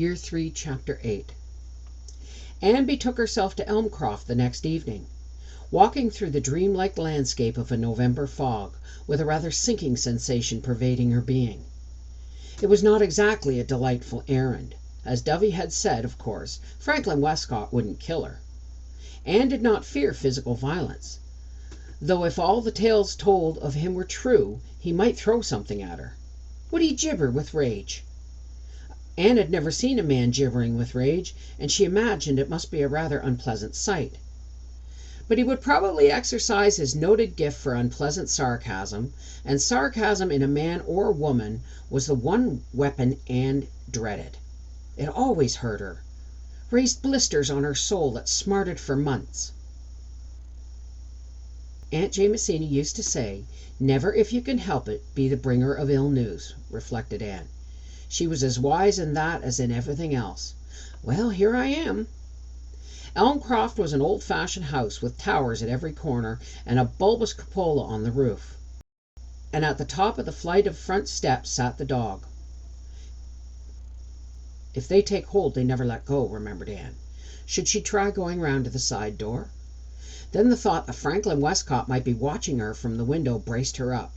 Year 3, Chapter 8. Anne betook herself to Elmcroft the next evening, walking through the dreamlike landscape of a November fog, with a rather sinking sensation pervading her being. It was not exactly a delightful errand. As Dovey had said, of course, Franklin Westcott wouldn't kill her. Anne did not fear physical violence, though if all the tales told of him were true, he might throw something at her. Would he gibber with rage? Anne had never seen a man gibbering with rage, and she imagined it must be a rather unpleasant sight. But he would probably exercise his noted gift for unpleasant sarcasm, and sarcasm in a man or woman was the one weapon Anne dreaded. It always hurt her, raised blisters on her soul that smarted for months. Aunt Jamesina used to say, "Never, if you can help it, be the bringer of ill news," reflected Anne. She was as wise in that as in everything else. Well, here I am. Elmcroft was an old-fashioned house with towers at every corner and a bulbous cupola on the roof. And at the top of the flight of front steps sat the dog. If they take hold, they never let go, remembered Anne. Should she try going round to the side door? Then the thought that Franklin Westcott might be watching her from the window braced her up.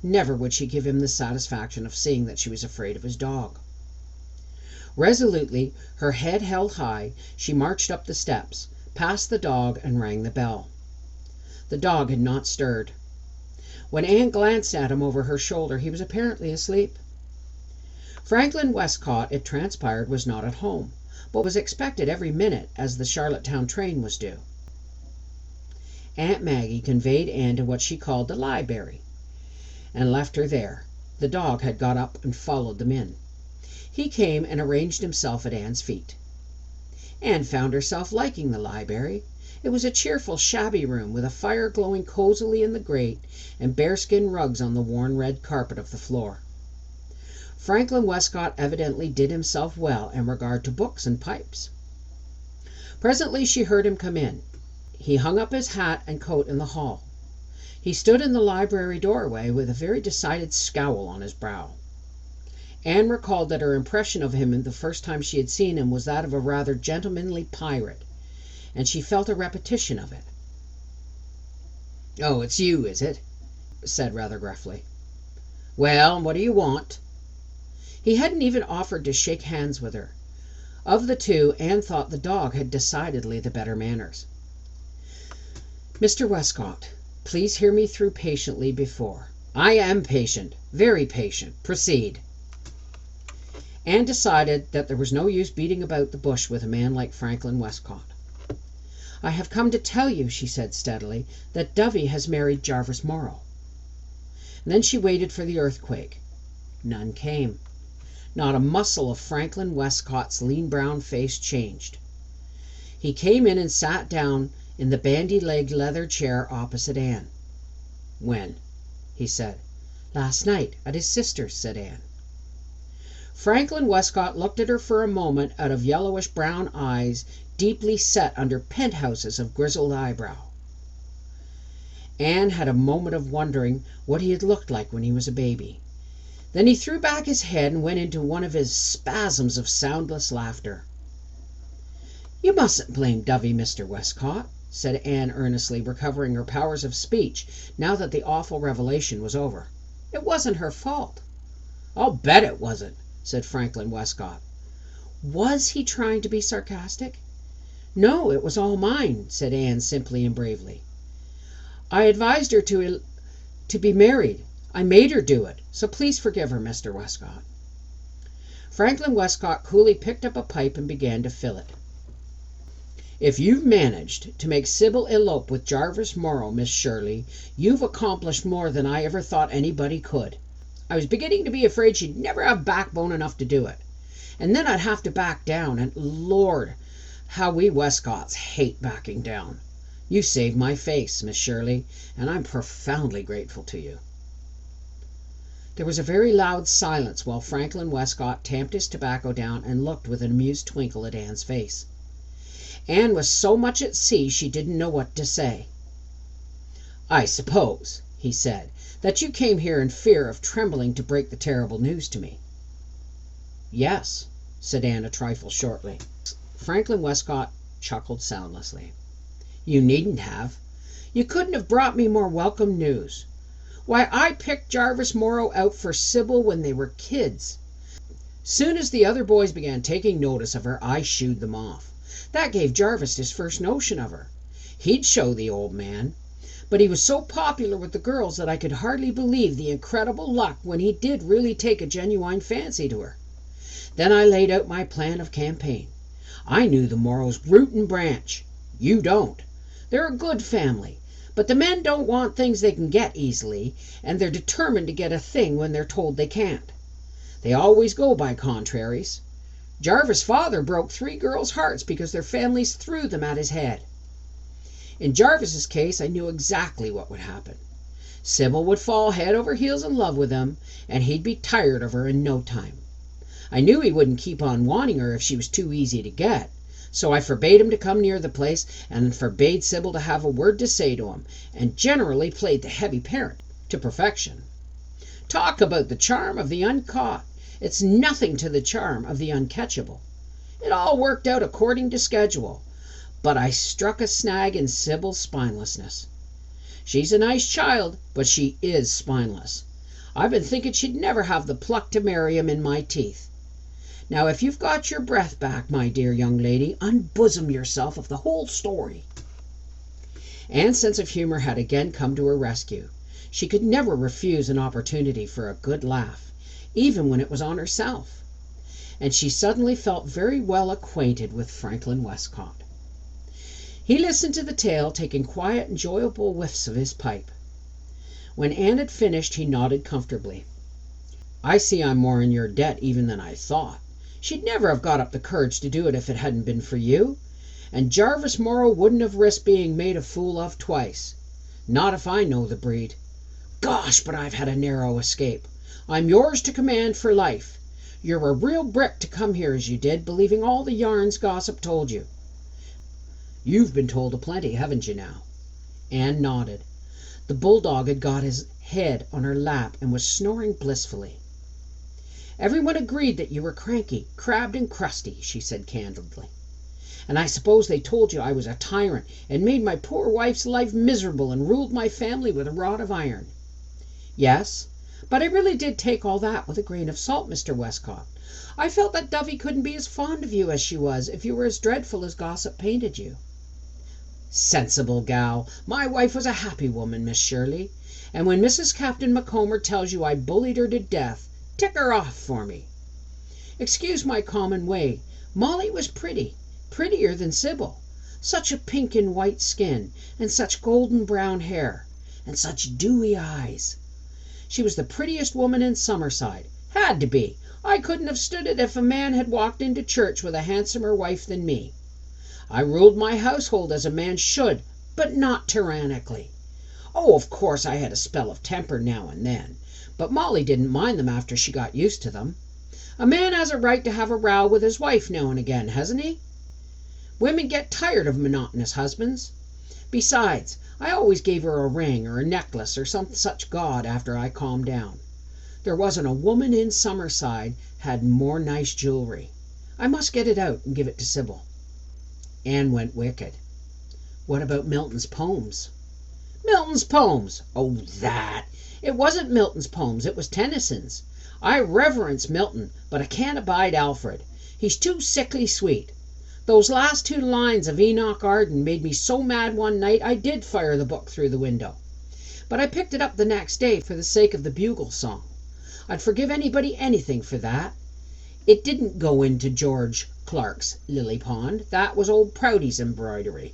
Never would she give him the satisfaction of seeing that she was afraid of his dog. Resolutely, her head held high, she marched up the steps, past the dog, and rang the bell. The dog had not stirred. When Anne glanced at him over her shoulder, he was apparently asleep. Franklin Westcott, it transpired, was not at home, but was expected every minute, as the Charlottetown train was due. Aunt Maggie conveyed Anne to what she called the library, and left her there. The dog had got up and followed them in. He came and arranged himself at Anne's feet. Anne found herself liking the library. It was a cheerful, shabby room, with a fire glowing cosily in the grate and bearskin rugs on the worn red carpet of the floor. Franklin Westcott evidently did himself well in regard to books and pipes. Presently she heard him come in. He hung up his hat and coat in the hall. He stood in the library doorway with a very decided scowl on his brow. Anne recalled that her impression of him the first time she had seen him was that of a rather gentlemanly pirate, and she felt a repetition of it. "Oh, it's you, is it?" said rather gruffly. "Well, what do you want?" He hadn't even offered to shake hands with her. Of the two, Anne thought the dog had decidedly the better manners. "Mr. Westcott, please hear me through patiently before." "I am patient, very patient. Proceed." Anne decided that there was no use beating about the bush with a man like Franklin Westcott. "I have come to tell you," she said steadily, "that Dovey has married Jarvis Morrow." And then she waited for the earthquake. None came. Not a muscle of Franklin Westcott's lean brown face changed. He came in and sat down in the bandy-legged leather chair opposite Anne. "When?" he said. "Last night, at his sister's," said Anne. Franklin Westcott looked at her for a moment out of yellowish-brown eyes deeply set under penthouses of grizzled eyebrow. Anne had a moment of wondering what he had looked like when he was a baby. Then he threw back his head and went into one of his spasms of soundless laughter. "You mustn't blame Dovey, Mr. Westcott," said Anne earnestly, recovering her powers of speech now that the awful revelation was over. "It wasn't her fault." "I'll bet it wasn't," said Franklin Westcott. Was he trying to be sarcastic? "No, it was all mine," said Anne simply and bravely. "I advised her to be married. I made her do it. So please forgive her, Mr. Westcott." Franklin Westcott coolly picked up a pipe and began to fill it. "If you've managed to make Sybil elope with Jarvis Morrow, Miss Shirley, you've accomplished more than I ever thought anybody could. I was beginning to be afraid she'd never have backbone enough to do it. And then I'd have to back down, and Lord, how we Westcotts hate backing down. You saved my face, Miss Shirley, and I'm profoundly grateful to you." There was a very loud silence while Franklin Westcott tamped his tobacco down and looked with an amused twinkle at Anne's face. Anne was so much at sea she didn't know what to say. "I suppose," he said, "that you came here in fear of trembling to break the terrible news to me." "Yes." said Anne a trifle shortly. Franklin Westcott chuckled soundlessly. "You needn't have. You couldn't have brought me more welcome news. Why, I picked Jarvis Morrow out for Sybil when they were kids. Soon as the other boys began taking notice of her, I shooed them off. That gave Jarvis his first notion of her. He'd show the old man. But he was so popular with the girls that I could hardly believe the incredible luck when he did really take a genuine fancy to her. Then I laid out my plan of campaign. I knew the Morrows root and branch. You don't. They're a good family, but the men don't want things they can get easily, and they're determined to get a thing when they're told they can't. They always go by contraries. Jarvis' father broke 3 girls' hearts because their families threw them at his head. In Jarvis's case, I knew exactly what would happen. Sybil would fall head over heels in love with him, and he'd be tired of her in no time. I knew he wouldn't keep on wanting her if she was too easy to get, so I forbade him to come near the place, and forbade Sybil to have a word to say to him, and generally played the heavy parent to perfection. Talk about the charm of the uncaught. It's nothing to the charm of the uncatchable. It all worked out according to schedule, but I struck a snag in Sybil's spinelessness. She's a nice child, but she is spineless. I've been thinking she'd never have the pluck to marry him in my teeth. Now, if you've got your breath back, my dear young lady, unbosom yourself of the whole story." Anne's sense of humor had again come to her rescue. She could never refuse an opportunity for a good laugh, even when it was on herself. And she suddenly felt very well acquainted with Franklin Westcott. He listened to the tale, taking quiet, enjoyable whiffs of his pipe. When Anne had finished, he nodded comfortably. "I see I'm more in your debt even than I thought. She'd never have got up the courage to do it if it hadn't been for you. And Jarvis Morrow wouldn't have risked being made a fool of twice. Not if I know the breed. Gosh, but I've had a narrow escape. I'm yours to command for life. You're a real brick to come here as you did, believing all the yarns gossip told you. You've been told aplenty, haven't you now?" Anne nodded. The bulldog had got his head on her lap and was snoring blissfully. "Everyone agreed that you were cranky, crabbed and crusty," she said candidly. "And I suppose they told you I was a tyrant and made my poor wife's life miserable and ruled my family with a rod of iron." "Yes, but I really did take all that with a grain of salt, Mr. Westcott. I felt that Dovey couldn't be as fond of you as she was if you were as dreadful as gossip painted you." "Sensible gal. My wife was a happy woman, Miss Shirley. And when Mrs. Captain Macomber tells you I bullied her to death, tick her off for me. Excuse my common way. Molly was pretty, prettier than Sybil. Such a pink and white skin, and such golden brown hair, and such dewy eyes. She was the prettiest woman in Summerside. Had to be. I couldn't have stood it if a man had walked into church with a handsomer wife than me. I ruled my household as a man should, but not tyrannically. Oh, of course I had a spell of temper now and then, but Molly didn't mind them after she got used to them. A man has a right to have a row with his wife now and again, hasn't he? Women get tired of monotonous husbands. Besides, I always gave her a ring or a necklace or some such gaud after I calmed down. There wasn't a woman in Summerside had more nice jewelry. I must get it out and give it to Sybil." Anne went wicked. "What about Milton's poems?" "Milton's poems? Oh, that! It wasn't Milton's poems, it was Tennyson's. I reverence Milton, but I can't abide Alfred. He's too sickly sweet. Those last 2 lines of Enoch Arden made me so mad one night I did fire the book through the window. But I picked it up the next day for the sake of the bugle song. I'd forgive anybody anything for that. It didn't go into George Clark's Lily Pond. That was old Prouty's embroidery.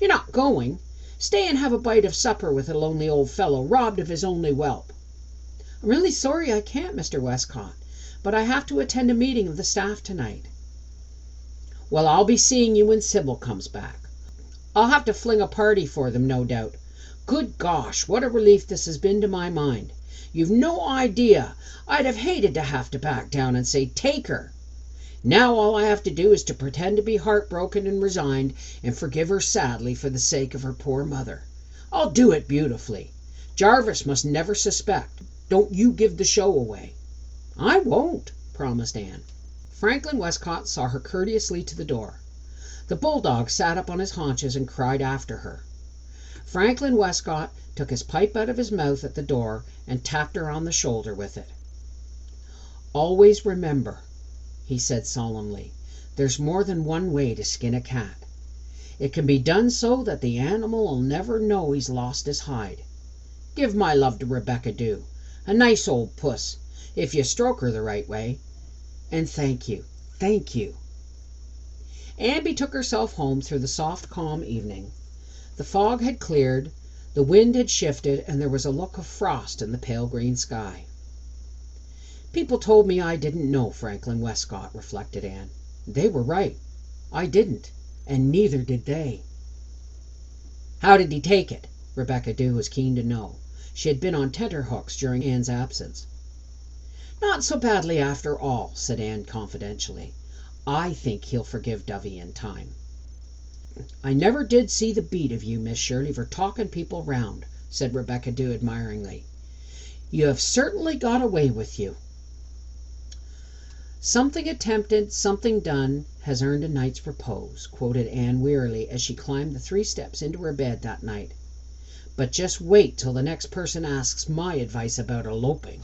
You're not going? Stay and have a bite of supper with a lonely old fellow robbed of his only whelp." "I'm really sorry I can't, Mr. Westcott, but I have to attend a meeting of the staff tonight." "Well, I'll be seeing you when Sybil comes back. I'll have to fling a party for them, no doubt. Good gosh, what a relief this has been to my mind. You've no idea. I'd have hated to have to back down and say, 'Take her.' Now all I have to do is to pretend to be heartbroken and resigned and forgive her sadly for the sake of her poor mother. I'll do it beautifully. Jarvis must never suspect. Don't you give the show away." "I won't," promised Anne. Franklin Westcott saw her courteously to the door. The bulldog sat up on his haunches and cried after her. Franklin Westcott took his pipe out of his mouth at the door and tapped her on the shoulder with it. "Always remember," he said solemnly, "there's more than one way to skin a cat. It can be done so that the animal'll never know he's lost his hide. Give my love to Rebecca Dew, a nice old puss, if you stroke her the right way. And thank you, thank you." Anne betook herself home through the soft, calm evening. The fog had cleared, the wind had shifted, and there was a look of frost in the pale green sky. "People told me I didn't know Franklin Westcott," reflected Anne. "They were right. I didn't, and neither did they." "How did he take it?" Rebecca Dew was keen to know. She had been on tenterhooks during Anne's absence. "Not so badly after all," said Anne confidentially. "I think he'll forgive Dovey in time." "I never did see the beat of you, Miss Shirley, for talking people round," said Rebecca Dew admiringly. "You have certainly got away with you." "'Something attempted, something done, has earned a night's repose,'" quoted Anne wearily as she climbed the 3 steps into her bed that night. "But just wait till the next person asks my advice about eloping."